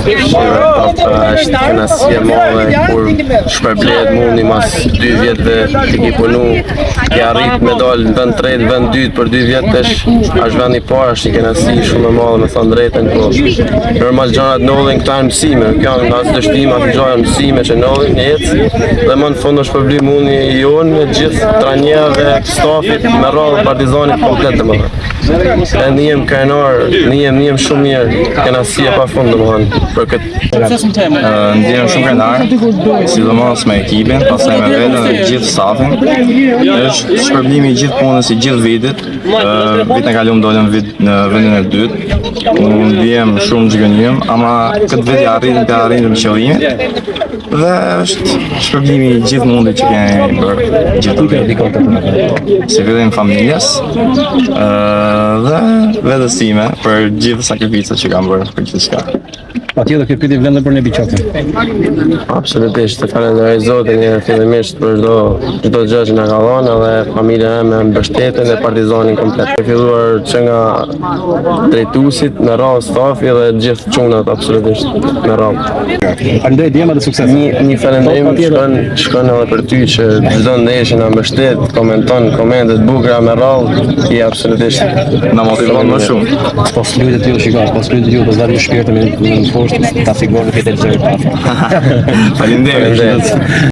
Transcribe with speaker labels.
Speaker 1: Është kënaqësia e madhe kur shpërblet mundi mas 2 vjetëve të ki punu, ki arrit me dal në vend tret, vend dytë për 2 vjetësh, është vend i parë, është një kënaqësi shumë e madhe me thënë drejtën, po normal gjanat ndodhin këta janë mësime, kjo nga as dështim as gjëra mësime që ndodhin në jetë, dhe më në fund është shpërblim mundi jonë me gjithë trajnerëve, stafit, me radhë Partizanit komplet domethënë. E ndihem krenar, ndihem shumë mirë, kënaqësia pafund domethënë për këtë.
Speaker 2: Ndihem shumë krenar, sidomos me ekipin, pastaj me veten dhe gjithë stafin. Është shpërblimi i gjithë punës i gjithë vitit. Vitin e kaluar dolëm në vendin e dytë. Unë ndihem shumë zgënjym, ama këtë vit arritëm qëllimin. Dhe është shpërblimi i gjithë mundit që kemi bërë gjithë vitin. Si fillim familjes dhe vetes time për gjithë sakrificat që kam bërë për gjithë shka.
Speaker 3: Patjetër kjo pyetje vlen edhe për ne biçotin.
Speaker 1: Absolutisht, të falenderoj Zotin fillimisht për çdo gjë që na ka dhënë dhe familja ime, mbështetjen e Partizanin komplet. Ke filluar që nga drejtuesit, me radhë stafi dhe gjithë çunat absolutisht me radhë.
Speaker 3: Faleminderit Djema dhe sukses.
Speaker 1: Një falenderim shkon edhe për ty që çdo ndeshje na mbështet, komenton komente të bukura me radhë, je absolutisht
Speaker 2: na motivon më shumë.
Speaker 3: Pas lutet ju shikoj, pas lutet ju, pas dalë shpirtin në poshtë, ta siguroj që të lëzoj.
Speaker 2: Faleminderit.